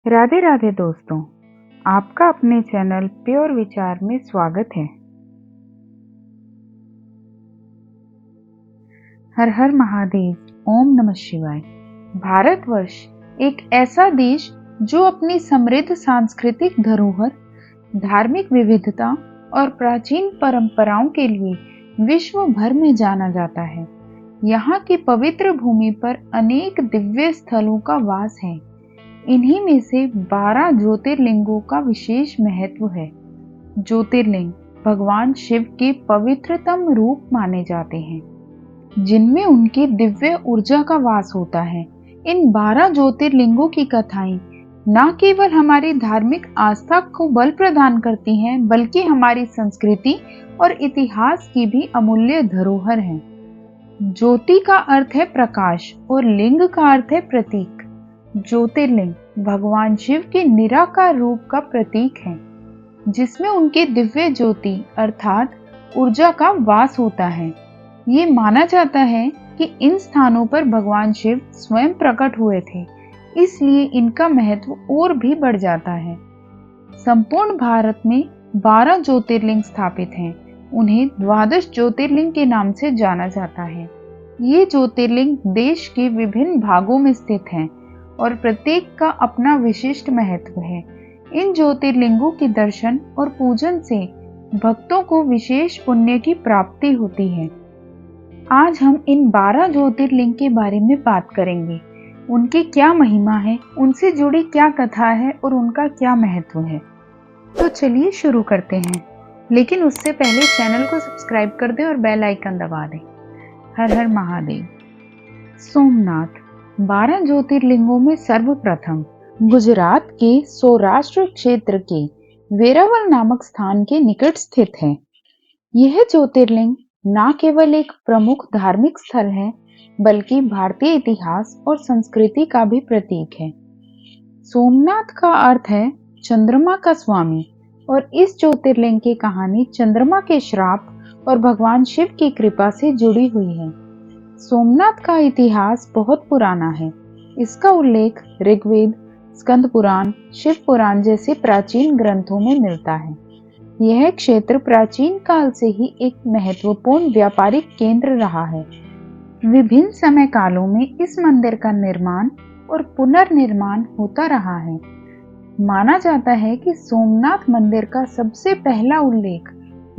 राधे राधे दोस्तों, आपका अपने चैनल प्योर विचार में स्वागत है। हर हर महादेव, ओम नमः शिवाय। भारतवर्ष एक ऐसा देश जो अपनी समृद्ध सांस्कृतिक धरोहर, धार्मिक विविधता और प्राचीन परंपराओं के लिए विश्व भर में जाना जाता है। यहाँ की पवित्र भूमि पर अनेक दिव्य स्थलों का वास है। इन्हीं में से 12 ज्योतिर्लिंगों का विशेष महत्व है। ज्योतिर्लिंग भगवान शिव के पवित्रतम रूप माने जाते हैं, जिनमें उनकी दिव्य ऊर्जा का वास होता है। इन 12 ज्योतिर्लिंगों की कथाएं न केवल हमारी धार्मिक आस्था को बल प्रदान करती हैं, बल्कि हमारी संस्कृति और इतिहास की भी अमूल्य धरोहर हैं। ज्योति का अर्थ है प्रकाश और लिंग का अर्थ है प्रतीक। ज्योतिर्लिंग भगवान शिव के निराकार रूप का प्रतीक है, जिसमें उनके दिव्य ज्योति अर्थात ऊर्जा का वास होता है। ये माना जाता है कि इन स्थानों पर भगवान शिव स्वयं प्रकट हुए थे, इसलिए इनका महत्व और भी बढ़ जाता है। संपूर्ण भारत में 12 ज्योतिर्लिंग स्थापित हैं। उन्हें 12 ज्योतिर्लिंग के नाम से जाना जाता है। ये ज्योतिर्लिंग देश के विभिन्न भागों में स्थित हैं और प्रत्येक का अपना विशिष्ट महत्व है। इन ज्योतिर्लिंगों के दर्शन और पूजन से भक्तों को विशेष पुण्य की प्राप्ति होती है। आज हम इन 12 ज्योतिर्लिंग के बारे में बात करेंगे। उनकी क्या महिमा है, उनसे जुड़ी क्या कथा है और उनका क्या महत्व है। तो चलिए शुरू करते हैं, लेकिन उससे पहले चैनल को सब्सक्राइब कर दें और बेल आइकन दबा दें। हर हर महादेव। सोमनाथ 12 ज्योतिर्लिंगों में सर्वप्रथम गुजरात के सौराष्ट्र क्षेत्र के वेरावल नामक स्थान के निकट स्थित है। यह ज्योतिर्लिंग न केवल एक प्रमुख धार्मिक स्थल है, बल्कि भारतीय इतिहास और संस्कृति का भी प्रतीक है। सोमनाथ का अर्थ है चंद्रमा का स्वामी, और इस ज्योतिर्लिंग की कहानी चंद्रमा के श्राप और भगवान शिव की कृपा से जुड़ी हुई है। सोमनाथ का इतिहास बहुत पुराना है। इसका उल्लेख ऋग्वेद, स्कंद पुराण, शिव पुराण जैसे प्राचीन ग्रंथों में मिलता है। यह क्षेत्र प्राचीन काल से ही एक महत्वपूर्ण व्यापारिक केंद्र रहा है। विभिन्न समय कालों में इस मंदिर का निर्माण और पुनर्निर्माण होता रहा है। माना जाता है कि सोमनाथ मंदिर का सबसे पहला उल्लेख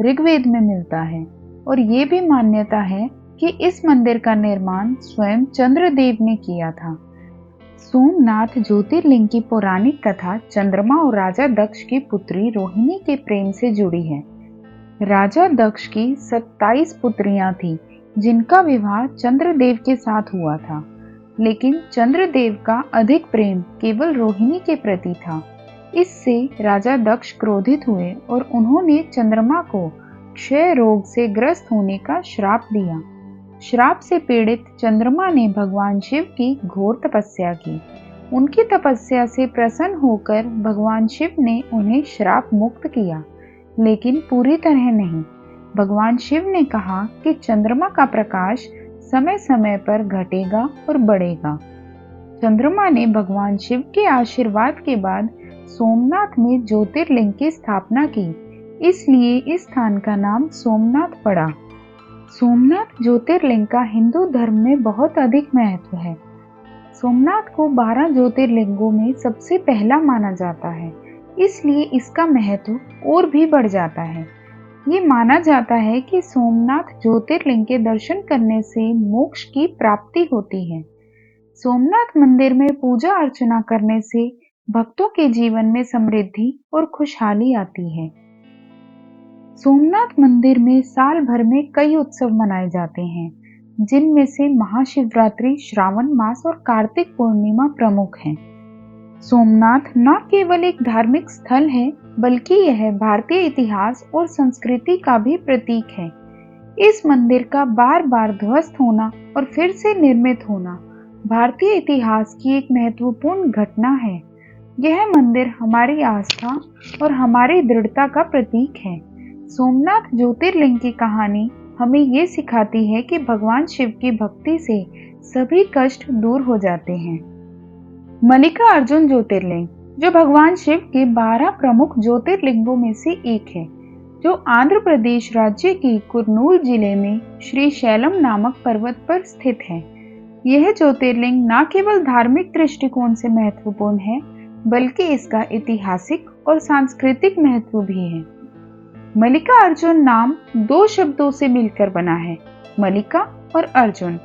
ऋग्वेद में मिलता है, और ये भी मान्यता है कि इस मंदिर का निर्माण स्वयं चंद्रदेव ने किया था। सोमनाथ ज्योतिर्लिंग की पौराणिक कथा चंद्रमा और राजा दक्ष की पुत्री रोहिणी के प्रेम से जुड़ी है। राजा दक्ष की 27 पुत्रियां थीं, जिनका विवाह चंद्रदेव के साथ हुआ था, लेकिन चंद्रदेव का अधिक प्रेम केवल रोहिणी के प्रति था। इससे राजा दक्ष क्रोधित हुए और उन्होंने चंद्रमा को क्षय रोग से ग्रस्त होने का श्राप दिया। श्राप से पीड़ित चंद्रमा ने भगवान शिव की घोर तपस्या की। उनकी तपस्या से प्रसन्न होकर भगवान शिव ने उन्हें श्राप मुक्त किया, लेकिन पूरी तरह नहीं। भगवान शिव ने कहा कि चंद्रमा का प्रकाश समय समय पर घटेगा और बढ़ेगा। चंद्रमा ने भगवान शिव के आशीर्वाद के बाद सोमनाथ में ज्योतिर्लिंग की स्थापना की, इसलिए इस स्थान का नाम सोमनाथ पड़ा। सोमनाथ ज्योतिर्लिंग का हिंदू धर्म में बहुत अधिक महत्व है। सोमनाथ को 12 ज्योतिर्लिंगों में सबसे पहला माना जाता है, इसलिए इसका महत्व और भी बढ़ जाता है। ये माना जाता है कि सोमनाथ ज्योतिर्लिंग के दर्शन करने से मोक्ष की प्राप्ति होती है। सोमनाथ मंदिर में पूजा अर्चना करने से भक्तों के जीवन में समृद्धि और खुशहाली आती है। सोमनाथ मंदिर में साल भर में कई उत्सव मनाए जाते हैं, जिनमें से महाशिवरात्रि, श्रावण मास और कार्तिक पूर्णिमा प्रमुख हैं। सोमनाथ न केवल एक धार्मिक स्थल है, बल्कि यह भारतीय इतिहास और संस्कृति का भी प्रतीक है। इस मंदिर का बार बार ध्वस्त होना और फिर से निर्मित होना भारतीय इतिहास की एक महत्वपूर्ण घटना है। यह मंदिर हमारी आस्था और हमारी दृढ़ता का प्रतीक है। सोमनाथ ज्योतिर्लिंग की कहानी हमें ये सिखाती है कि भगवान शिव की भक्ति से सभी कष्ट दूर हो जाते हैं। मल्लिकार्जुन ज्योतिर्लिंग जो भगवान शिव के 12 प्रमुख ज्योतिर्लिंगों में से एक है, जो आंध्र प्रदेश राज्य के कुर्नूल जिले में श्री शैलम नामक पर्वत पर स्थित है। यह ज्योतिर्लिंग न केवल धार्मिक दृष्टिकोण से महत्वपूर्ण है, बल्कि इसका ऐतिहासिक और सांस्कृतिक महत्व भी है। मल्लिकार्जुन नाम दो शब्दों से मिलकर बना है, मल्लिका और अर्जुन।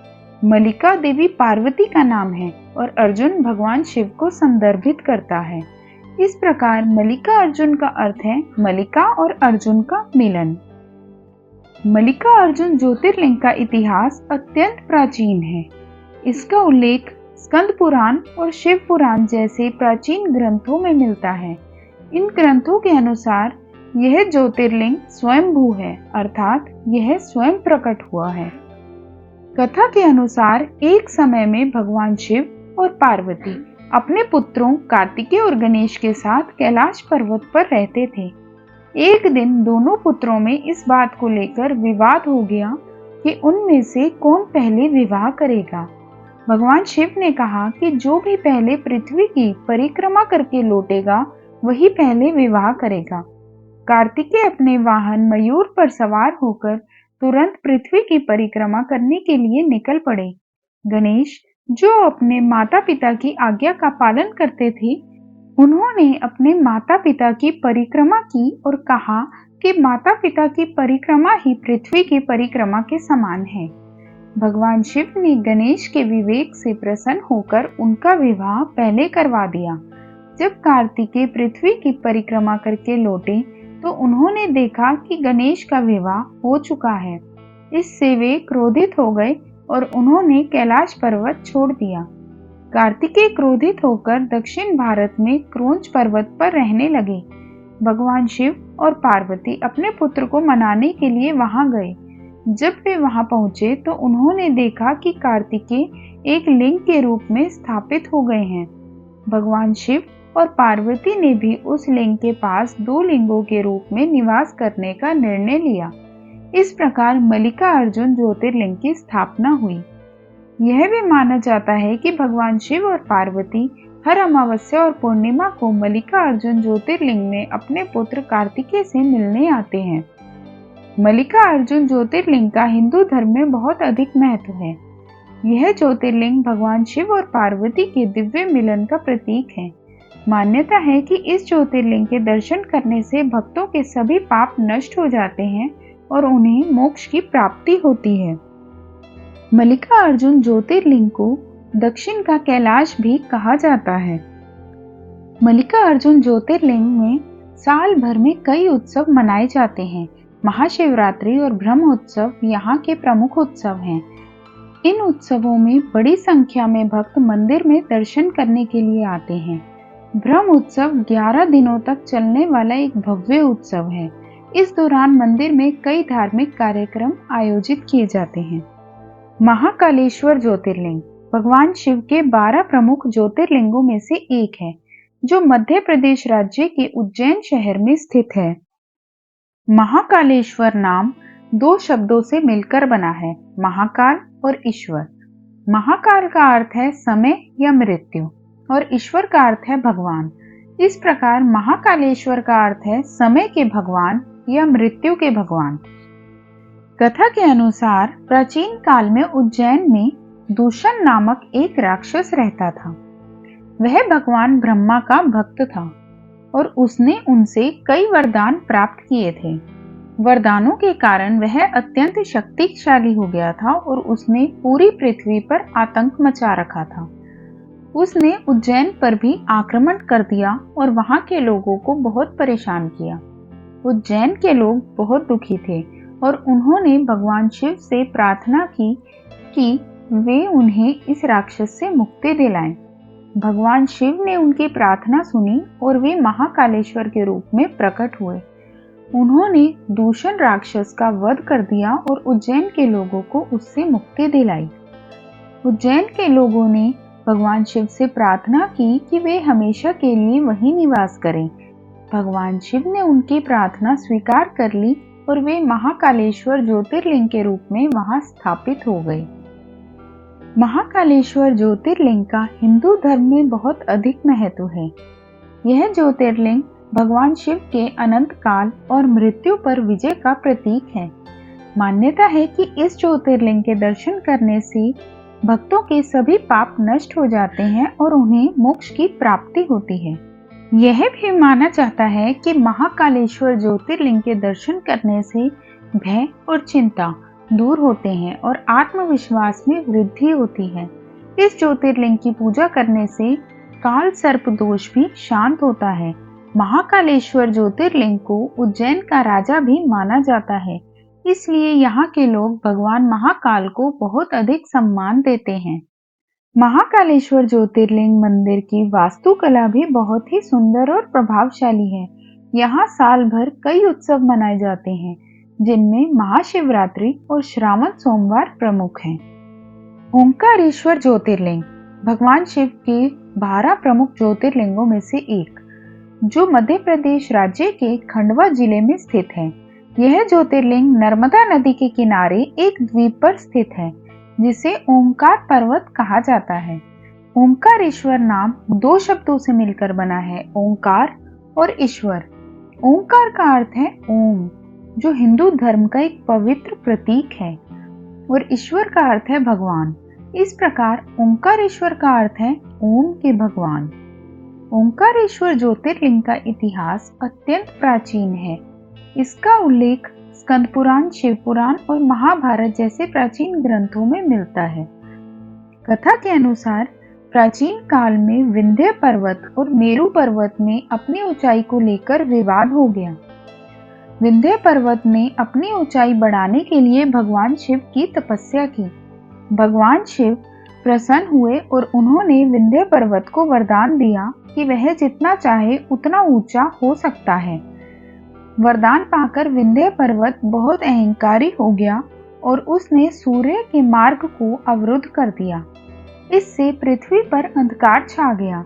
मल्लिका देवी पार्वती का नाम है और अर्जुन भगवान शिव को संदर्भित करता है। इस प्रकार मल्लिका अर्जुन का अर्थ है मल्लिका और अर्जुन का मिलन। मल्लिका अर्जुन ज्योतिर्लिंग का इतिहास अत्यंत प्राचीन है। इसका उल्लेख स्कंद पुराण और शिव पुराण जैसे प्राचीन ग्रंथों में मिलता है। इन ग्रंथों के अनुसार यह ज्योतिर्लिंग स्वयंभू है, अर्थात यह स्वयं प्रकट हुआ है। कथा के अनुसार एक समय में भगवान शिव और पार्वती अपने पुत्रों कार्तिकेय और गणेश के साथ कैलाश पर्वत पर रहते थे। एक दिन दोनों पुत्रों में इस बात को लेकर विवाद हो गया कि उनमें से कौन पहले विवाह करेगा। भगवान शिव ने कहा कि जो भी पहले पृथ्वी की परिक्रमा करके लौटेगा वही पहले विवाह करेगा। कार्तिकेय अपने वाहन मयूर पर सवार होकर तुरंत पृथ्वी की परिक्रमा करने के लिए निकल पड़े। गणेश, जो अपने माता पिता की आज्ञा का पालन करते थे, उन्होंने अपने माता पिता की परिक्रमा की और कहा कि माता पिता की परिक्रमा ही पृथ्वी की परिक्रमा के समान है। भगवान शिव ने गणेश के विवेक से प्रसन्न होकर उनका विवाह पहले करवा दिया। जब कार्तिकेय पृथ्वी की परिक्रमा करके लौटे तो उन्होंने देखा कि गणेश का विवाह हो चुका है। इससे वे क्रोधित हो गए और उन्होंने कैलाश पर्वत छोड़ दिया। कार्तिकेय क्रोधित होकर दक्षिण भारत में क्रोंच पर्वत पर रहने लगे। भगवान शिव और पार्वती अपने पुत्र को मनाने के लिए वहां गए। जब वे वहां पहुंचे तो उन्होंने देखा कि कार्तिकेय एक लिंग के रूप में स्थापित हो गए हैं। भगवान शिव और पार्वती ने भी उस लिंग के पास दो लिंगों के रूप में निवास करने का निर्णय लिया। इस प्रकार मल्लिका अर्जुन ज्योतिर्लिंग की स्थापना हुई। यह भी माना जाता है कि भगवान शिव और पार्वती हर अमावस्या और पूर्णिमा को मल्लिका अर्जुन ज्योतिर्लिंग में अपने पुत्र कार्तिकेय से मिलने आते हैं। मल्लिका अर्जुन ज्योतिर्लिंग का हिंदू धर्म में बहुत अधिक महत्व है। यह ज्योतिर्लिंग भगवान शिव और पार्वती के दिव्य मिलन का प्रतीक है। मान्यता है कि इस ज्योतिर्लिंग के दर्शन करने से भक्तों के सभी पाप नष्ट हो जाते हैं और उन्हें मोक्ष की प्राप्ति होती है। मल्लिका अर्जुन ज्योतिर्लिंग को दक्षिण का कैलाश भी कहा जाता है। मल्लिका अर्जुन ज्योतिर्लिंग में साल भर में कई उत्सव मनाए जाते हैं। महाशिवरात्रि और ब्रह्मोत्सव यहाँ के प्रमुख उत्सव हैं। इन उत्सवों में बड़ी संख्या में भक्त मंदिर में दर्शन करने के लिए आते हैं। ब्रह्म उत्सव 11 दिनों तक चलने वाला एक भव्य उत्सव है। इस दौरान मंदिर में कई धार्मिक कार्यक्रम आयोजित किए जाते हैं। महाकालेश्वर ज्योतिर्लिंग भगवान शिव के 12 प्रमुख ज्योतिर्लिंगों में से एक है, जो मध्य प्रदेश राज्य के उज्जैन शहर में स्थित है। महाकालेश्वर नाम दो शब्दों से मिलकर बना है, महाकाल और ईश्वर। महाकाल का अर्थ है समय या मृत्यु और ईश्वर का अर्थ है भगवान। इस प्रकार महाकालेश्वर का अर्थ है समय के भगवान या मृत्यु के भगवान। कथा के अनुसार प्राचीन काल में उज्जैन में दूषण नामक एक राक्षस रहता था। वह भगवान ब्रह्मा का भक्त था और उसने उनसे कई वरदान प्राप्त किए थे। वरदानों के कारण वह अत्यंत शक्तिशाली हो गया था और उसने पूरी पृथ्वी पर आतंक मचा रखा था। उसने उज्जैन पर भी आक्रमण कर दिया और वहां के लोगों को बहुत परेशान किया। उज्जैन के लोग बहुत दुखी थे और उन्होंने भगवान शिव से प्रार्थना की कि वे उन्हें इस राक्षस से मुक्ति दिलाएं। भगवान शिव ने उनकी प्रार्थना सुनी और वे महाकालेश्वर के रूप में प्रकट हुए। उन्होंने दूषण राक्षस का वध कर दिया और उज्जैन के लोगों को उससे मुक्ति दिलाई। उज्जैन के लोगों ने भगवान शिव से प्रार्थना की कि वे हमेशा के लिए वहीं निवास करें। भगवान शिव ने उनकी प्रार्थना स्वीकार कर ली और वे महाकालेश्वर ज्योतिर्लिंग के रूप में वहां स्थापित हो गए। महाकालेश्वर ज्योतिर्लिंग का हिंदू धर्म में बहुत अधिक महत्व है। यह ज्योतिर्लिंग भगवान शिव के अनंत काल और मृत्यु पर विजय का प्रतीक है। मान्यता है कि इस ज्योतिर्लिंग के दर्शन करने से भक्तों के सभी पाप नष्ट हो जाते हैं और उन्हें मोक्ष की प्राप्ति होती है। यह भी माना जाता है कि महाकालेश्वर ज्योतिर्लिंग के दर्शन करने से भय और चिंता दूर होते हैं और आत्मविश्वास में वृद्धि होती है। इस ज्योतिर्लिंग की पूजा करने से काल सर्प दोष भी शांत होता है। महाकालेश्वर ज्योतिर्लिंग को उज्जैन का राजा भी माना जाता है, इसलिए यहाँ के लोग भगवान महाकाल को बहुत अधिक सम्मान देते हैं। महाकालेश्वर ज्योतिर्लिंग मंदिर की वास्तुकला भी बहुत ही सुंदर और प्रभावशाली है। यहाँ साल भर कई उत्सव मनाए जाते हैं, जिनमें महाशिवरात्रि और श्रावण सोमवार प्रमुख हैं। ओंकारेश्वर ज्योतिर्लिंग भगवान शिव के 12 प्रमुख ज्योतिर्लिंगों में से एक, जो मध्य प्रदेश राज्य के खंडवा जिले में स्थित है। यह ज्योतिर्लिंग नर्मदा नदी के किनारे एक द्वीप पर स्थित है, जिसे ओंकार पर्वत कहा जाता है। ओंकारेश्वर नाम दो शब्दों से मिलकर बना है, ओंकार और ईश्वर। ओंकार का अर्थ है ओम, जो हिंदू धर्म का एक पवित्र प्रतीक है, और ईश्वर का अर्थ है भगवान। इस प्रकार ओंकारेश्वर का अर्थ है ओम के भगवान। ओंकारेश्वर ज्योतिर्लिंग का इतिहास अत्यंत प्राचीन है। इसका उल्लेख स्कंद पुराण, शिव पुराण और महाभारत जैसे प्राचीन ग्रंथों में मिलता है। कथा के अनुसार प्राचीन काल में विंध्य पर्वत और मेरु पर्वत में अपनी ऊंचाई को लेकर विवाद हो गया। विंध्य पर्वत ने अपनी ऊंचाई बढ़ाने के लिए भगवान शिव की तपस्या की। भगवान शिव प्रसन्न हुए और उन्होंने विंध्य पर्वत को वरदान दिया कि वह जितना चाहे उतना ऊंचा हो सकता है। वरदान पाकर विंध्य पर्वत बहुत अहंकारी हो गया और उसने सूर्य के मार्ग को अवरुद्ध कर दिया। इससे पृथ्वी पर अंधकार छा गया।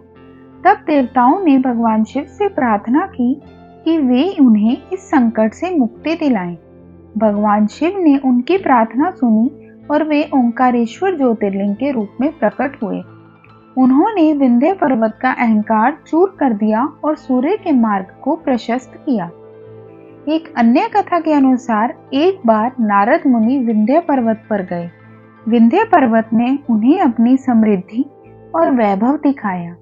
तब देवताओं ने भगवान शिव से प्रार्थना की कि वे उन्हें इस संकट से मुक्ति दिलाएं। भगवान शिव ने उनकी प्रार्थना सुनी और वे ओंकारेश्वर ज्योतिर्लिंग के रूप में प्रकट हुए। उन्होंने विंध्य पर्वत का अहंकार चूर कर दिया और सूर्य के मार्ग को प्रशस्त किया। एक अन्य कथा के अनुसार एक बार नारद मुनि विंध्य पर्वत पर गए। विंध्य पर्वत ने उन्हें अपनी समृद्धि और वैभव दिखाया।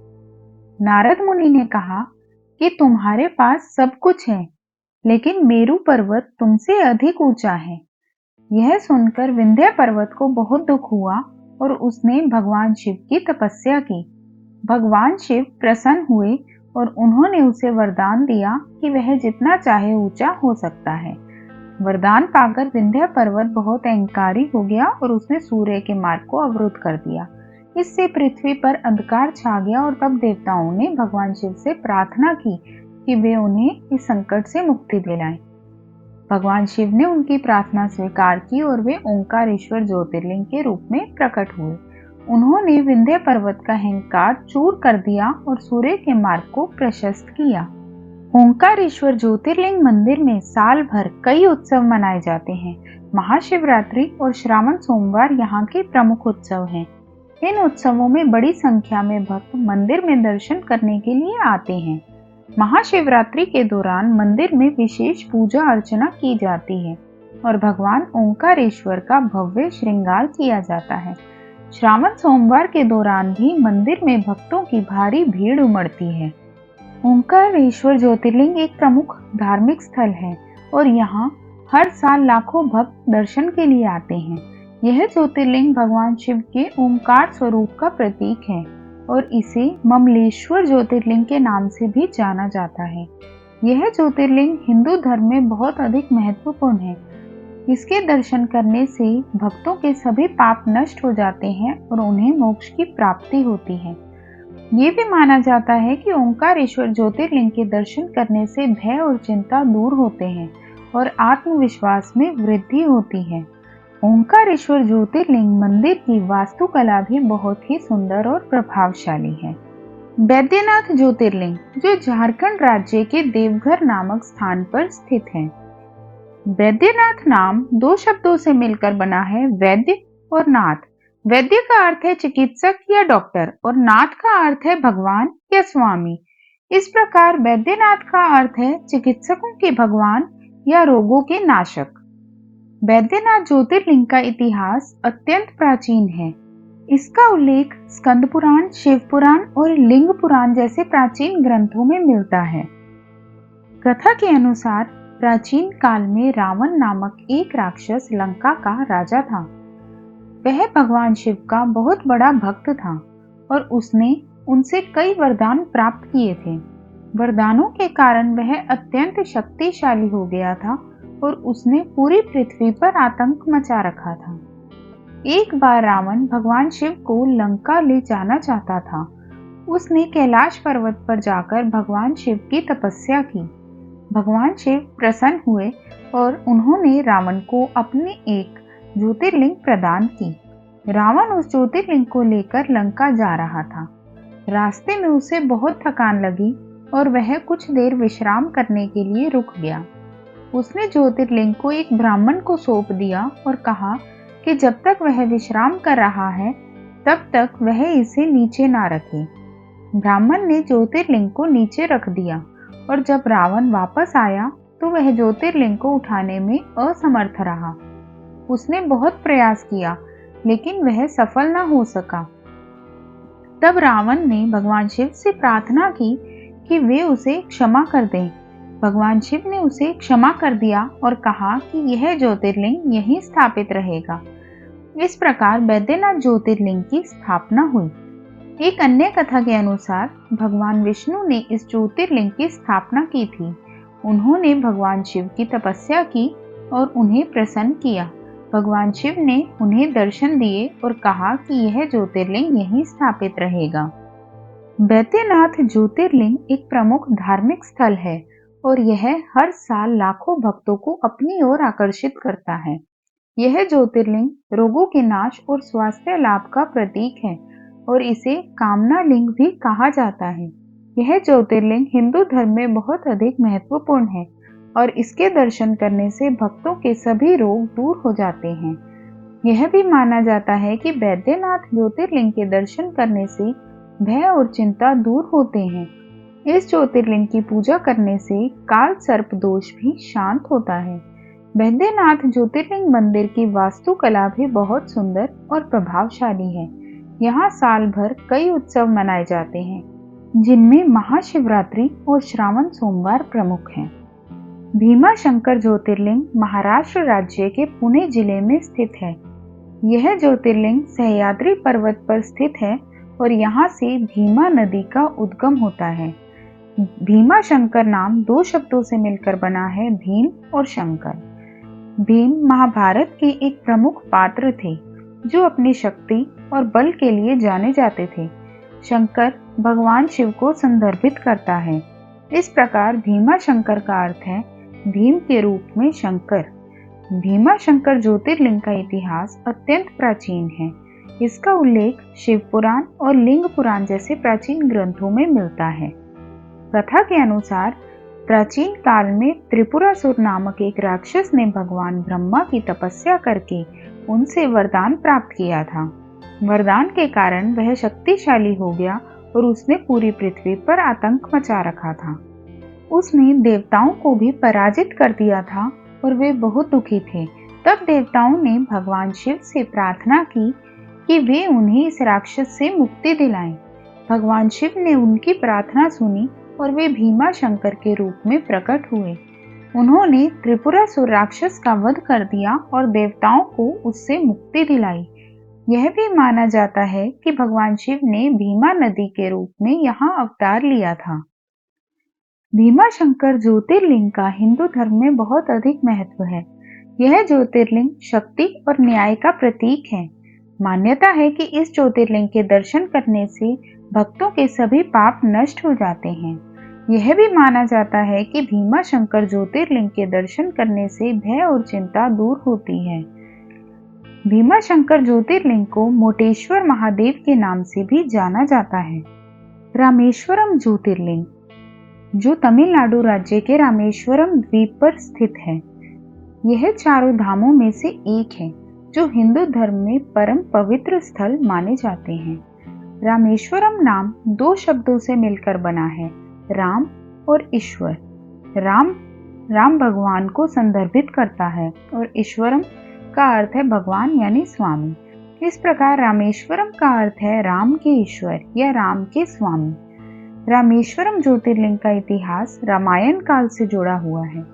नारद मुनि ने कहा कि तुम्हारे पास सब कुछ है, लेकिन मेरु पर्वत तुमसे अधिक ऊंचा है। यह सुनकर विंध्य पर्वत को बहुत दुख हुआ और उसने भगवान शिव की तपस्या की। भगवान शिव प्रसन्न हुए और उन्होंने उसे वरदान दिया कि वह जितना चाहे ऊंचा हो सकता है। वरदान पाकर विंध्य पर्वत बहुत अहंकारी हो गया और उसने सूर्य के मार्ग को अवरुद्ध कर दिया। इससे पृथ्वी पर अंधकार छा गया और तब देवताओं ने भगवान शिव से प्रार्थना की कि वे उन्हें इस संकट से मुक्ति दिलाएं। भगवान शिव ने उनकी प्रार्थना स्वीकार की और वे ओंकारेश्वर ज्योतिर्लिंग के रूप में प्रकट हुए। उन्होंने विंध्य पर्वत का अहंकार चूर कर दिया और सूर्य के मार्ग को प्रशस्त किया। ओंकारेश्वर ज्योतिर्लिंग मंदिर में साल भर कई उत्सव मनाए जाते हैं। महाशिवरात्रि और श्रावण सोमवार यहाँ के प्रमुख उत्सव हैं। इन उत्सवों में बड़ी संख्या में भक्त मंदिर में दर्शन करने के लिए आते हैं। महाशिवरात्रि के दौरान मंदिर में विशेष पूजा अर्चना की जाती है और भगवान ओंकारेश्वर का भव्य श्रृंगार किया जाता है। श्रावण सोमवार के दौरान भी मंदिर में भक्तों की भारी भीड़ उमड़ती है। ओंकारेश्वर ज्योतिर्लिंग एक प्रमुख धार्मिक स्थल है और यहाँ हर साल लाखों भक्त दर्शन के लिए आते हैं। यह ज्योतिर्लिंग भगवान शिव के ओंकार स्वरूप का प्रतीक है और इसे ममलेश्वर ज्योतिर्लिंग के नाम से भी जाना जाता है। यह ज्योतिर्लिंग हिंदू धर्म में बहुत अधिक महत्वपूर्ण है। इसके दर्शन करने से भक्तों के सभी पाप नष्ट हो जाते हैं और उन्हें मोक्ष की प्राप्ति होती है। ये भी माना जाता है कि ओंकारेश्वर ज्योतिर्लिंग के दर्शन करने से भय और चिंता दूर होते हैं और आत्मविश्वास में वृद्धि होती है। ओंकारेश्वर ज्योतिर्लिंग मंदिर की वास्तुकला भी बहुत ही सुंदर और प्रभावशाली है। बैद्यनाथ ज्योतिर्लिंग, जो झारखंड राज्य के देवघर नामक स्थान पर स्थित है। बैद्यनाथ नाम दो शब्दों से मिलकर बना है, वैद्य और नाथ। वैद्य का अर्थ है चिकित्सक या डॉक्टर और नाथ का अर्थ है भगवान या स्वामी। इस प्रकार बैद्यनाथ का अर्थ है चिकित्सकों के भगवान या रोगों के नाशक। बैद्यनाथ ज्योतिर्लिंग का इतिहास अत्यंत प्राचीन है। इसका उल्लेख स्कंद पुराण, शिव पुराण और लिंग पुराण जैसे प्राचीन ग्रंथों में मिलता है। कथा के अनुसार प्राचीन काल में रावण नामक एक राक्षस लंका का राजा था। वह भगवान शिव का बहुत बड़ा भक्त था और उसने उनसे कई वरदान प्राप्त किए थे। वरदानों के कारण वह अत्यंत शक्तिशाली हो गया था और उसने पूरी पृथ्वी पर आतंक मचा रखा था। एक बार रावण भगवान शिव को लंका ले जाना चाहता था। उसने कैलाश पर्वत पर जाकर भगवान शिव की तपस्या की। भगवान शिव प्रसन्न हुए और उन्होंने रावण को अपनी एक ज्योतिर्लिंग प्रदान की। रावण उस ज्योतिर्लिंग को लेकर लंका जा रहा था। रास्ते में उसे बहुत थकान लगी और वह कुछ देर विश्राम करने के लिए रुक गया। उसने ज्योतिर्लिंग को एक ब्राह्मण को सौंप दिया और कहा कि जब तक वह विश्राम कर रहा है तब तक वह इसे नीचे ना रखे। ब्राह्मण ने ज्योतिर्लिंग को नीचे रख दिया और जब रावण वापस आया तो वह ज्योतिर्लिंग को उठाने में असमर्थ रहा। उसने बहुत प्रयास किया लेकिन वह सफल न हो सका। तब रावण ने भगवान शिव से प्रार्थना की कि वे उसे क्षमा कर दें। भगवान शिव ने उसे क्षमा कर दिया और कहा कि यह ज्योतिर्लिंग यहीं स्थापित रहेगा। इस प्रकार बैद्यनाथ ज्योतिर्लिंग की स्थापना हुई। एक अन्य कथा के अनुसार भगवान विष्णु ने इस ज्योतिर्लिंग की स्थापना की थी। उन्होंने भगवान शिव की तपस्या की और उन्हें प्रसन्न किया। भगवान शिव ने उन्हें दर्शन दिए और कहा कि यह ज्योतिर्लिंग यहीं स्थापित रहेगा। बैद्यनाथ ज्योतिर्लिंग एक प्रमुख धार्मिक स्थल है और यह हर साल लाखों भक्तों को अपनी ओर आकर्षित करता है। यह ज्योतिर्लिंग रोगों के नाश और स्वास्थ्य लाभ का प्रतीक है और इसे कामना लिंग भी कहा जाता है। यह ज्योतिर्लिंग हिंदू धर्म में बहुत अधिक महत्वपूर्ण है और इसके दर्शन करने से भक्तों के सभी रोग दूर हो जाते हैं। यह भी माना जाता है कि बैद्यनाथ ज्योतिर्लिंग के दर्शन करने से भय और चिंता दूर होते हैं। इस ज्योतिर्लिंग की पूजा करने से काल सर्प दोष भी शांत होता है। बैद्यनाथ ज्योतिर्लिंग मंदिर की वास्तुकला भी बहुत सुंदर और प्रभावशाली है। यहाँ साल भर कई उत्सव मनाए जाते हैं, जिनमें महाशिवरात्रि और श्रावण सोमवार प्रमुख हैं। भीमा शंकर ज्योतिर्लिंग महाराष्ट्र राज्य के पुणे जिले में स्थित है। यह ज्योतिर्लिंग सह्याद्री पर्वत पर स्थित है और यहाँ से भीमा नदी का उद्गम होता है। भीमा शंकर नाम दो शब्दों से मिलकर बना है, भीम और शंकर। भीम महाभारत के एक प्रमुख पात्र थे जो अपनी शक्ति और बल के लिए जाने जाते थे। शंकर भगवान शिव को संदर्भित करता है। इस प्रकार भीमा शंकर का अर्थ है भीम के रूप में शंकर। भीमा शंकर ज्योतिर्लिंग का इतिहास अत्यंत प्राचीन है। इसका उल्लेख शिव पुराण और लिंग पुराण जैसे प्राचीन ग्रंथों में मिलता है। कथा के अनुसार प्राचीन काल में त्रिपुरासुर नामक एक राक्षस ने भगवान ब्रह्मा की तपस्या करके उनसे वरदान प्राप्त किया था। वरदान के कारण वह शक्तिशाली हो गया और उसने पूरी पृथ्वी पर आतंक मचा रखा था। उसने देवताओं को भी पराजित कर दिया था और वे बहुत दुखी थे। तब देवताओं ने भगवान शिव से प्रार्थना की कि वे उन्हें इस राक्षस से मुक्ति दिलाएं। भगवान शिव ने उनकी प्रार्थना सुनी और वे भीमा शंकर के रूप में प्रकट हुए। उन्होंने त्रिपुरासुर राक्षस का वध कर दिया और देवताओं को उससे मुक्ति दिलाई। यह भी माना जाता है कि भगवान शिव ने भीमा नदी के रूप में यहाँ अवतार लिया था। भीमा शंकर ज्योतिर्लिंग का हिंदू धर्म में बहुत अधिक महत्व है। यह ज्योतिर्लिंग शक्ति और न्याय का प्रतीक है। मान्यता है कि इस ज्योतिर्लिंग के दर्शन करने से भक्तों के सभी पाप नष्ट हो जाते हैं। यह भी माना जाता है कि भीमा शंकर ज्योतिर्लिंग के दर्शन करने से भय और चिंता दूर होती है। भीमा शंकर ज्योतिर्लिंग को मोटेश्वर महादेव के नाम से भी जाना जाता है। रामेश्वरम ज्योतिर्लिंग, जो तमिलनाडु राज्य के रामेश्वरम द्वीप पर स्थित है, यह चारों धामों में से एक है जो हिंदू धर्म में परम पवित्र स्थल माने जाते हैं। रामेश्वरम नाम दो शब्दों से मिलकर बना है, राम और ईश्वर। राम भगवान को संदर्भित करता है और ईश्वरम का अर्थ है भगवान यानी स्वामी। इस प्रकार रामेश्वरम का अर्थ है राम के ईश्वर या राम के स्वामी। रामेश्वरम ज्योतिर्लिंग का इतिहास रामायण काल से जुड़ा हुआ है।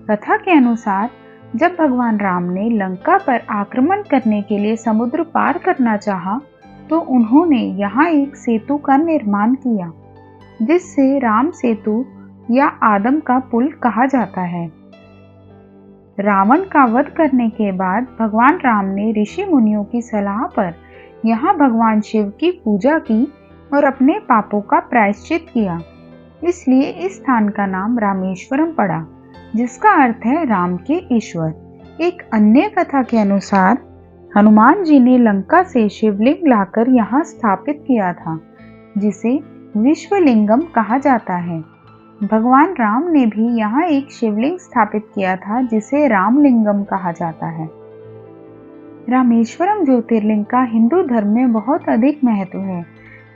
कथा के अनुसार जब भगवान राम ने लंका पर आक्रमण करने के लिए समुद्र पार करना चाहा, तो उन्होंने यहाँ एक सेतु का निर्माण किया, जिससे राम सेतु या आदम का पुल कहा जाता है। रावण का वध करने के बाद भगवान राम ने ऋषि मुनियों की सलाह पर यहाँ भगवान शिव की पूजा की और अपने पापों का प्रायश्चित किया। इसलिए इस स्थान का नाम रामेश्वरम पड़ा, जिसका अर्थ है राम के ईश्वर। एक अन्य कथा के अनुसार हनुमान जी ने लंका से शिवलिंग लाकर यहाँ स्थापित किया था, जिसे विश्वलिंगम कहा जाता है। भगवान राम ने भी यहाँ एक शिवलिंग स्थापित किया था, जिसे रामलिंगम कहा जाता है। रामेश्वरम ज्योतिर्लिंग का हिंदू धर्म में बहुत अधिक महत्व है।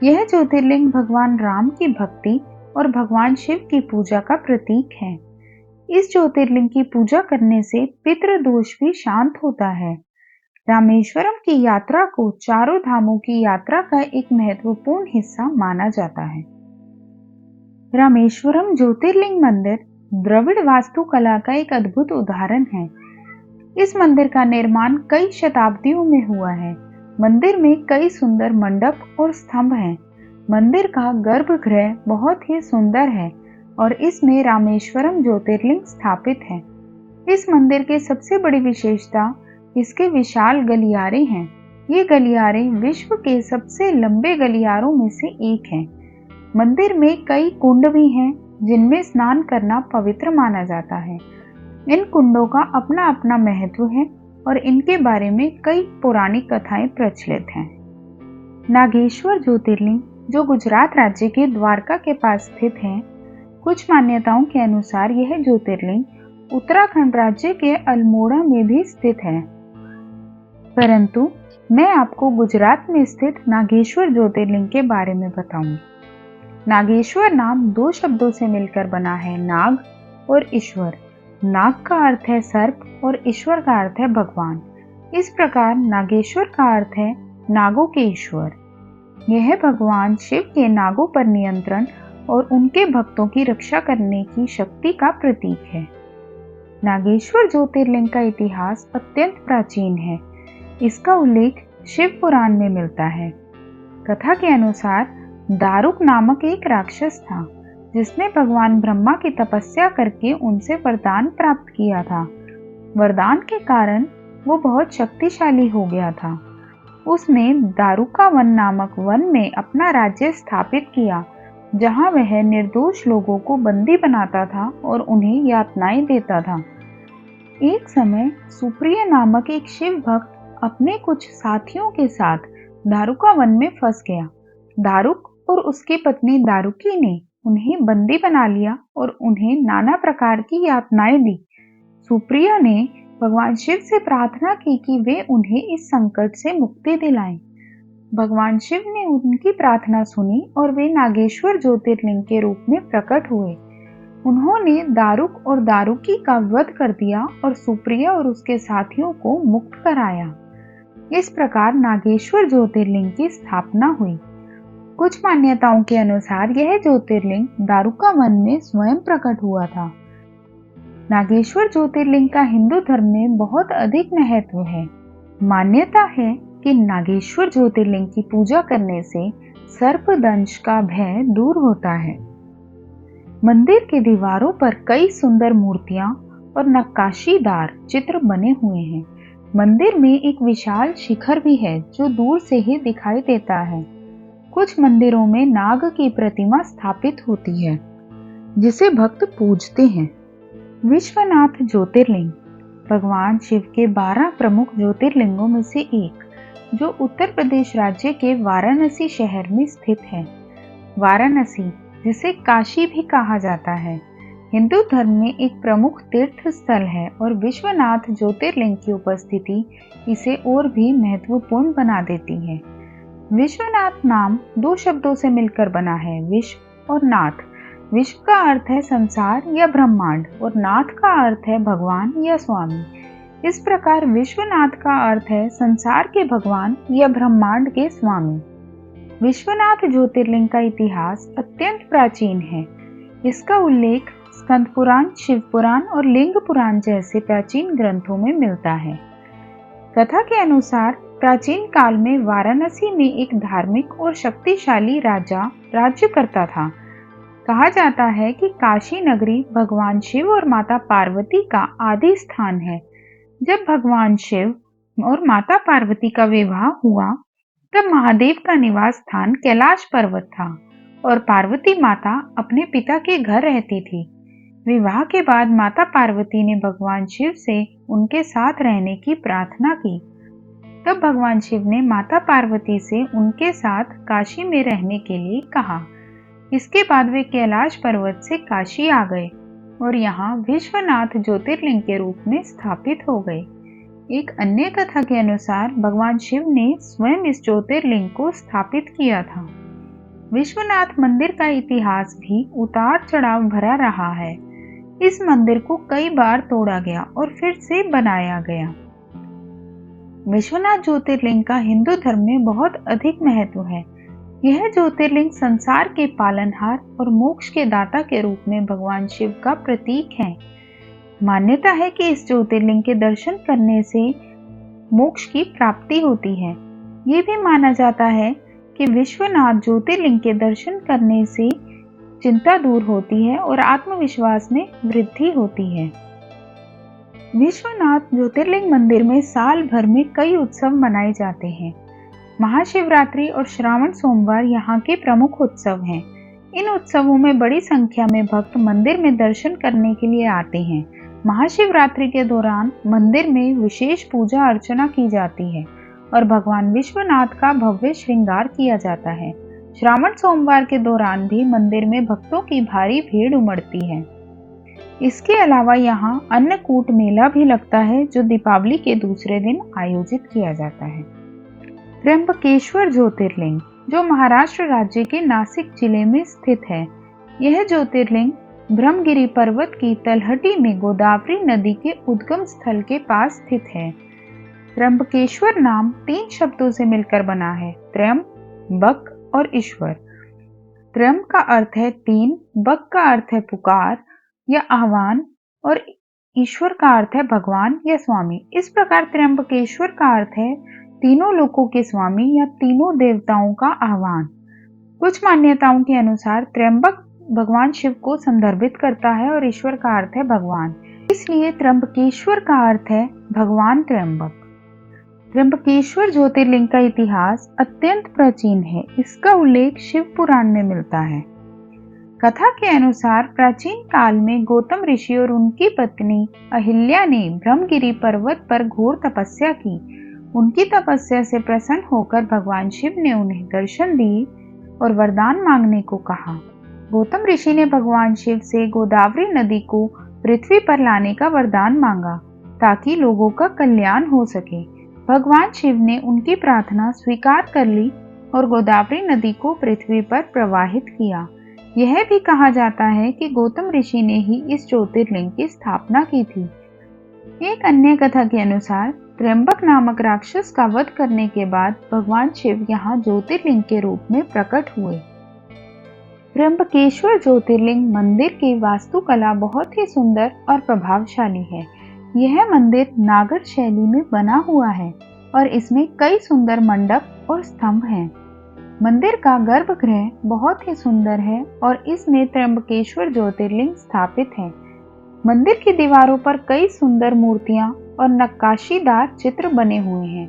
यह ज्योतिर्लिंग भगवान राम की भक्ति और भगवान शिव की पूजा का प्रतीक है। इस ज्योतिर्लिंग की पूजा करने से पितृदोष भी शांत होता है। रामेश्वरम की यात्रा को चारों धामों की यात्रा का एक महत्वपूर्ण हिस्सा माना जाता है। रामेश्वरम ज्योतिर्लिंग मंदिर द्रविड़ वास्तुकला का एक अद्भुत उदाहरण है। इस मंदिर का निर्माण कई शताब्दियों में हुआ है। मंदिर में कई सुंदर मंडप और स्तंभ हैं। मंदिर का गर्भगृह बहुत ही सुंदर है और इसमें रामेश्वरम ज्योतिर्लिंग स्थापित है। इस मंदिर की सबसे बड़ी विशेषता इसके विशाल गलियारे हैं। ये गलियारे विश्व के सबसे लंबे गलियारों में से एक हैं। मंदिर में कई कुंड भी हैं, जिनमें स्नान करना पवित्र माना जाता है। इन कुंडों का अपना अपना महत्व है और इनके बारे में कई पौराणिक कथाएं प्रचलित हैं। नागेश्वर ज्योतिर्लिंग, जो गुजरात राज्य के द्वारका के पास स्थित है, कुछ मान्यताओं के अनुसार यह ज्योतिर्लिंग उत्तराखंड राज्य के अल्मोड़ा में भी स्थित है। परंतु मैं आपको गुजरात में स्थित नागेश्वर ज्योतिर्लिंग के बारे में बताऊंगी। नागेश्वर नाम दो शब्दों से मिलकर बना है, नाग और ईश्वर। नाग का अर्थ है सर्प और ईश्वर का अर्थ है भगवान। इस प्रकार नागेश्वर का अर्थ है नागों के ईश्वर। यह भगवान शिव के नागों पर नियंत्रण और उनके भक्तों की रक्षा करने की शक्ति का प्रतीक है। नागेश्वर ज्योतिर्लिंग का इतिहास अत्यंत प्राचीन है। इसका उल्लेख शिव पुराण में मिलता है। कथा के अनुसार दारुक नामक एक राक्षस था, जिसने भगवान ब्रह्मा की तपस्या करके उनसे वरदान प्राप्त किया था। वरदान के कारण वो बहुत शक्तिशाली हो गया था। उसने दारुका वन नामक वन में अपना राज्य स्थापित किया, जहां वह निर्दोष लोगों को बंदी बनाता था और उन्हें यातनाएं देता था। एक समय सुप्रिय नामक एक शिव भक्त अपने कुछ साथियों के साथ दारुका वन में फंस गया। दारुक और उसकी पत्नी दारुकी ने उन्हें बंदी बना लिया और उन्हें नाना प्रकार की यातनाएं दी। सुप्रिया ने भगवान शिव से प्रार्थना की कि वे उन्हें इस संकट से मुक्ति दिलाएं। भगवान शिव ने उनकी प्रार्थना सुनी और वे नागेश्वर ज्योतिर्लिंग के रूप में प्रकट हुए। उन्होंने दारुक और दारुकी का वध कर दिया और सुप्रिया और उसके साथियों को मुक्त कराया। इस प्रकार नागेश्वर ज्योतिर्लिंग की स्थापना हुई। कुछ मान्यताओं के अनुसार यह ज्योतिर्लिंग दारुका वन में स्वयं प्रकट हुआ था। नागेश्वर ज्योतिर्लिंग का हिंदू धर्म में बहुत अधिक महत्व है। मान्यता है कि नागेश्वर ज्योतिर्लिंग की पूजा करने से सर्पदंश का भय दूर होता है। मंदिर की दीवारों पर कई सुंदर मूर्तियां और नक्काशीदार चित्र बने हुए हैं। मंदिर में एक विशाल शिखर भी है, जो दूर से ही दिखाई देता है। कुछ मंदिरों में नाग की प्रतिमा स्थापित होती है, जिसे भक्त पूजते हैं। विश्वनाथ ज्योतिर्लिंग भगवान शिव के 12 प्रमुख ज्योतिर्लिंगों में से एक, जो उत्तर प्रदेश राज्य के वाराणसी शहर में स्थित है। वाराणसी, जिसे काशी भी कहा जाता है, हिंदू धर्म में एक प्रमुख तीर्थ स्थल है और विश्वनाथ ज्योतिर्लिंग की उपस्थिति इसे और भी महत्वपूर्ण बना देती है। विश्वनाथ नाम दो शब्दों से मिलकर बना है, विश्व और नाथ। विश्व का अर्थ है संसार या ब्रह्मांड और नाथ का अर्थ है भगवान या स्वामी। इस प्रकार विश्वनाथ का अर्थ है संसार के भगवान या ब्रह्मांड के स्वामी। विश्वनाथ ज्योतिर्लिंग का इतिहास अत्यंत प्राचीन है। इसका उल्लेख स्कंद पुराण, शिव पुराण और लिंग पुराण जैसे प्राचीन ग्रंथों में मिलता है। कथा के अनुसार प्राचीन काल में वाराणसी में एक धार्मिक और शक्तिशाली राजा राज्य करता था। कहा जाता है कि काशी नगरी भगवान शिव और माता पार्वती का आदि स्थान है। जब भगवान शिव और माता पार्वती का विवाह हुआ तब महादेव का निवास स्थान कैलाश पर्वत था और पार्वती माता अपने पिता के घर रहती थी। विवाह के बाद माता पार्वती ने भगवान शिव से उनके साथ रहने की प्रार्थना की। तब भगवान शिव ने माता पार्वती से उनके साथ काशी में रहने के लिए कहा। इसके बाद वे कैलाश पर्वत से काशी आ गए और यहाँ विश्वनाथ ज्योतिर्लिंग के रूप में स्थापित हो गए। एक अन्य कथा के अनुसार भगवान शिव ने स्वयं इस ज्योतिर्लिंग को स्थापित किया था। विश्वनाथ मंदिर का इतिहास भी उतार चढ़ाव भरा रहा है। इस मंदिर को कई बार तोड़ा गया और फिर से बनाया गया। विश्वनाथ ज्योतिर्लिंग का हिंदू धर्म में बहुत अधिक महत्व है। यह ज्योतिर्लिंग संसार के पालनहार और मोक्ष के दाता के रूप में भगवान शिव का प्रतीक है। मान्यता है कि इस ज्योतिर्लिंग के दर्शन करने से मोक्ष की प्राप्ति होती है। ये भी माना जाता है कि विश्वनाथ ज्योतिर्लिंग के दर्शन करने से चिंता दूर होती है और आत्मविश्वास में वृद्धि होती है। विश्वनाथ ज्योतिर्लिंग मंदिर में साल भर में कई उत्सव मनाए जाते हैं। महाशिवरात्रि और श्रावण सोमवार यहाँ के प्रमुख उत्सव हैं। इन उत्सवों में बड़ी संख्या में भक्त मंदिर में दर्शन करने के लिए आते हैं। महाशिवरात्रि के दौरान मंदिर में विशेष पूजा अर्चना की जाती है और भगवान विश्वनाथ का भव्य श्रृंगार किया जाता है। श्रावण सोमवार के दौरान भी मंदिर में भक्तों की भारी भीड़ उमड़ती है। इसके अलावा यहाँ अन्नकूट मेला भी लगता है जो दीपावली के दूसरे दिन आयोजित किया जाता है। त्र्यंबकेश्वर ज्योतिर्लिंग जो महाराष्ट्र राज्य के नासिक जिले में स्थित है। यह ज्योतिर्लिंग ब्रह्मगिरी पर्वत की तलहटी में गोदावरी नदी के उद्गम स्थल के पास स्थित है। त्र्यंबकेश्वर नाम 3 शब्दों से मिलकर बना है, त्र्यंब, बक और ईश्वर। त्र्यंब का अर्थ है 3, बक का अर्थ है पुकार या आह्वान और ईश्वर का अर्थ है भगवान या स्वामी। इस प्रकार त्र्यंबकेश्वर का अर्थ है तीनों लोकों के स्वामी या तीनों देवताओं का आह्वान। कुछ मान्यताओं के अनुसार त्र्यंबक भगवान शिव को संदर्भित करता है और ईश्वर का अर्थ है भगवान, इसलिए त्र्यंबकेश्वर का अर्थ है भगवान त्र्यंबक। त्र्यंबकेश्वर ज्योतिर्लिंग का इतिहास अत्यंत प्राचीन है। इसका उल्लेख शिव पुराण में मिलता है। कथा के अनुसार प्राचीन काल में गौतम ऋषि और उनकी पत्नी अहिल्या ने ब्रह्मगिरी पर्वत पर घोर तपस्या की। उनकी तपस्या से प्रसन्न होकर भगवान शिव ने उन्हें दर्शन दिए और वरदान मांगने को कहा। गौतम ऋषि ने भगवान शिव से गोदावरी नदी को पृथ्वी पर लाने का वरदान मांगा ताकि लोगों का कल्याण हो सके। भगवान शिव ने उनकी प्रार्थना स्वीकार कर ली और गोदावरी नदी को पृथ्वी पर प्रवाहित किया। यह भी कहा जाता है कि गौतम ऋषि ने ही इस ज्योतिर्लिंग की स्थापना की थी। एक अन्य कथा के अनुसार त्र्यंबक नामक राक्षस का वध करने के बाद भगवान शिव यहाँ ज्योतिर्लिंग के रूप में प्रकट हुए। त्र्यंबकेश्वर ज्योतिर्लिंग मंदिर की वास्तुकला बहुत ही सुंदर और प्रभावशाली है। यह मंदिर नागर शैली में बना हुआ है और इसमें कई सुंदर मंडप और स्तंभ हैं। मंदिर का गर्भगृह बहुत ही सुंदर है और इसमें त्र्यंबकेश्वर ज्योतिर्लिंग स्थापित है। मंदिर की दीवारों पर कई सुंदर मूर्तियां और नक्काशीदार चित्र बने हुए हैं।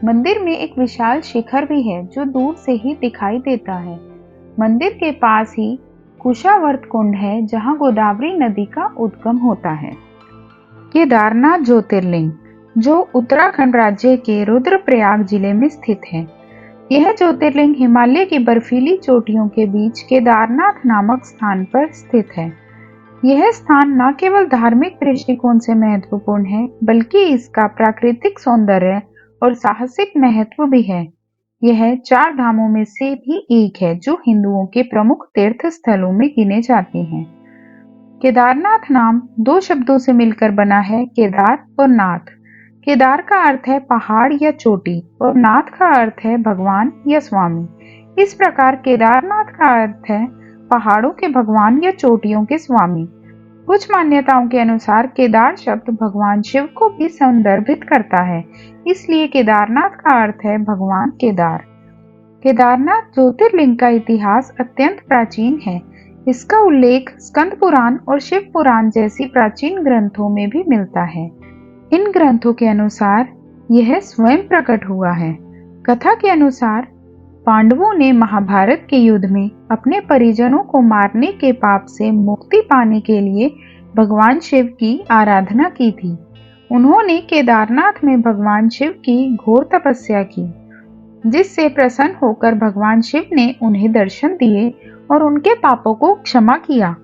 मंदिर में एक विशाल शिखर भी है जो दूर से ही दिखाई देता है। मंदिर के पास ही कुशावर्त कुंड है जहां गोदावरी नदी का उद्गम होता है। केदारनाथ ज्योतिर्लिंग जो उत्तराखंड राज्य के रुद्रप्रयाग जिले में स्थित है। यह ज्योतिर्लिंग हिमालय की बर्फीली चोटियों के बीच केदारनाथ नामक स्थान पर स्थित है। यह स्थान न केवल धार्मिक दृष्टिकोण से महत्वपूर्ण है बल्कि इसका प्राकृतिक सौंदर्य और साहसिक महत्व भी है। यह 4 धामों में से भी एक है जो हिंदुओं के प्रमुख तीर्थ स्थलों में गिने जाते हैं। केदारनाथ नाम 2 शब्दों से मिलकर बना है, केदार और नाथ। केदार का अर्थ है पहाड़ या चोटी और नाथ का अर्थ है भगवान या स्वामी। इस प्रकार केदारनाथ का अर्थ है पहाड़ों के भगवान या चोटियों के स्वामी। कुछ मान्यताओं के अनुसार केदार शब्द भगवान शिव को भी संदर्भित करता है, इसलिए केदारनाथ का अर्थ है भगवान केदार। केदारनाथ ज्योतिर्लिंग का इतिहास अत्यंत प्राचीन है। इसका उल्लेख स्कंद पुराण और शिव पुराण जैसी प्राचीन ग्रंथों में भी मिलता है। इन ग्रंथों के अनुसार यह स्वयं प्रकट हुआ है। कथा के अनुसार पांडवों ने महाभारत के युद्ध में अपने परिजनों को मारने के पाप से मुक्ति पाने के लिए भगवान शिव की आराधना की थी। उन्होंने केदारनाथ में भगवान शिव की घोर तपस्या की, जिससे प्रसन्न होकर भगवान शिव ने उन्हें दर्शन दिए और उनके पापों को क्षमा किया।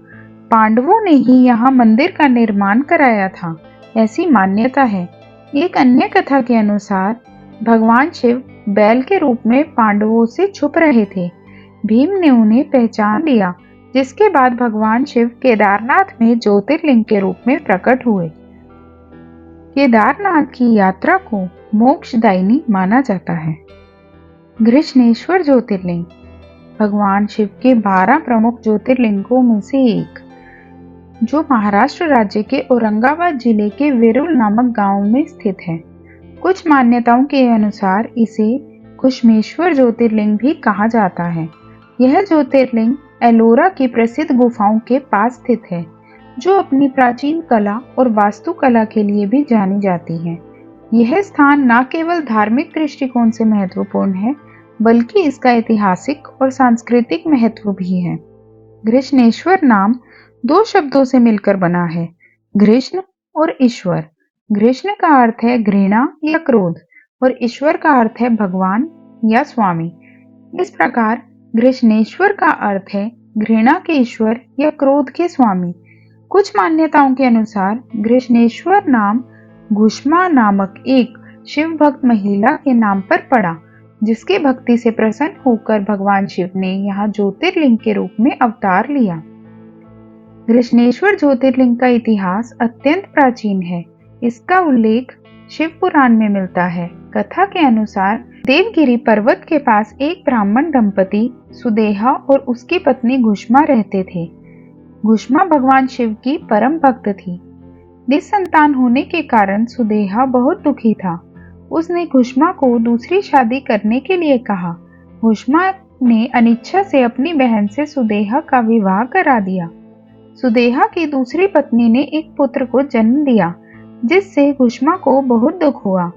पांडवों ने ही यहाँ मंदिर का निर्माण कराया था, ऐसी मान्यता है। एक अन्य कथा के अनुसार भगवान शिव बैल के रूप में पांडवों से छुप रहे थे। भीम ने उन्हें पहचान लिया, जिसके बाद भगवान शिव केदारनाथ में ज्योतिर्लिंग के रूप में प्रकट हुए। केदारनाथ की यात्रा को मोक्षदायिनी माना जाता है। घृष्णेश्वर ज्योतिर्लिंग भगवान शिव के 12 प्रमुख ज्योतिर्लिंगों में से एक, जो महाराष्ट्र राज्य के औरंगाबाद जिले के वेरुल नामक गांव में स्थित है। कुछ मान्यताओं के अनुसार इसे घृष्णेश्वर ज्योतिर्लिंग भी कहा जाता है। यह ज्योतिर्लिंग एलोरा की प्रसिद्ध गुफाओं के पास स्थित है, जो अपनी प्राचीन कला और वास्तुकला के लिए भी जानी जाती है। यह स्थान न केवल धार्मिक दृष्टिकोण से महत्वपूर्ण है, बल्कि इसका ऐतिहासिक और सांस्कृतिक महत्व भी है। घृष्णेश्वर नाम 2 शब्दों से मिलकर बना है, घृष्ण और ईश्वर। घृष्ण का अर्थ है घृणा या क्रोध और ईश्वर का अर्थ है भगवान या स्वामी। इस प्रकार घृष्णेश्वर का अर्थ है घृणा के ईश्वर या क्रोध के स्वामी। कुछ मान्यताओं के अनुसार घृष्णेश्वर नाम घुष्मा नामक एक शिव भक्त महिला के नाम पर पड़ा, जिसके भक्ति से प्रसन्न होकर भगवान शिव ने यहाँ ज्योतिर्लिंग के रूप में अवतार लिया। घृष्णेश्वर ज्योतिर्लिंग का इतिहास अत्यंत प्राचीन है। इसका उल्लेख शिव पुराण में मिलता है। कथा के अनुसार देवगिरी पर्वत के पास एक ब्राह्मण दंपति सुदेहा और उसकी पत्नी घुष्मा रहते थे। घुष्मा भगवान शिव की परम भक्त थी। निसंतान होने के कारण सुदेहा बहुत दुखी था। उसने घुष्मा को दूसरी शादी करने के लिए कहा। घुष्मा ने अनिच्छा से अपनी बहन से सुदेहा का विवाह करा दिया। सुदेहा की दूसरी पत्नी ने एक पुत्र को जन्म दिया, जिससे घुष्मा को बहुत दुख हुआ।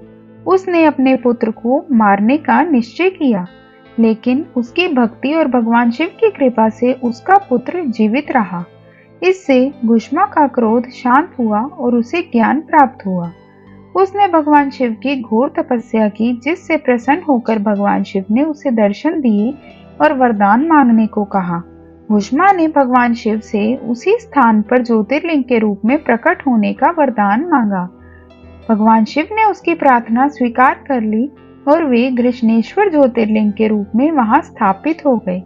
उसने अपने पुत्र को मारने का निश्चय किया, लेकिन उसकी भक्ति और भगवान शिव की कृपा से उसका पुत्र जीवित रहा। इससे घुष्मा का क्रोध शांत हुआ और उसे ज्ञान प्राप्त हुआ। उसने भगवान शिव की घोर तपस्या की, जिससे प्रसन्न होकर भगवान शिव ने उसे दर्शन दिए और वरदान मांगने को कहा। घुष्मा ने भगवान शिव से उसी स्थान पर ज्योतिर्लिंग के रूप में प्रकट होने का वरदान मांगा। भगवान शिव ने उसकी प्रार्थना स्वीकार कर ली और वे घृष्णेश्वर ज्योतिर्लिंग के रूप में वहां स्थापित हो गए।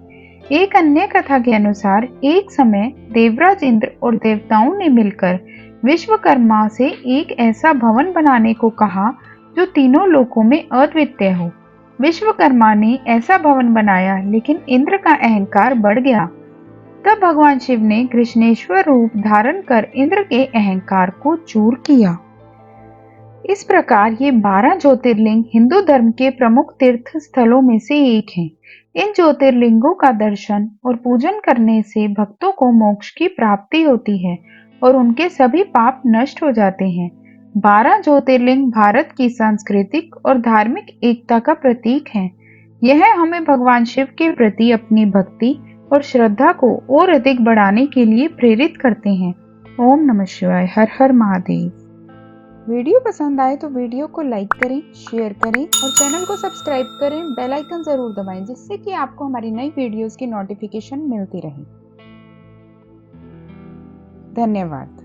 एक अन्य कथा के अनुसार एक समय देवराज इंद्र और देवताओं ने मिलकर विश्वकर्मा से एक ऐसा भवन बनाने को कहा जो तीनों लोकों में अद्वितीय हो। विश्वकर्मा ने ऐसा भवन बनाया, लेकिन इंद्र का अहंकार बढ़ गया। तब भगवान शिव ने घृष्णेश्वर रूप धारण कर इंद्र के अहंकार को चूर किया। इस प्रकार ये 12 ज्योतिर्लिंग हिंदू धर्म के प्रमुख तीर्थ स्थलों में से एक हैं। इन ज्योतिर्लिंगों का दर्शन और पूजन करने से भक्तों को मोक्ष की प्राप्ति होती है और उनके सभी पाप नष्ट हो जाते हैं। 12 ज्योतिर्लिंग भारत की सांस्कृतिक और धार्मिक एकता का प्रतीक हैं। यह हमें भगवान शिव के प्रति अपनी भक्ति और श्रद्धा को और अधिक बढ़ाने के लिए प्रेरित करते हैं। ओम नमः शिवाय। हर हर महादेव। वीडियो पसंद आए तो वीडियो को लाइक करें, शेयर करें और चैनल को सब्सक्राइब करें। बेल आइकन जरूर दबाएं, जिससे कि आपको हमारी नई वीडियोस की नोटिफिकेशन मिलती रहे। धन्यवाद।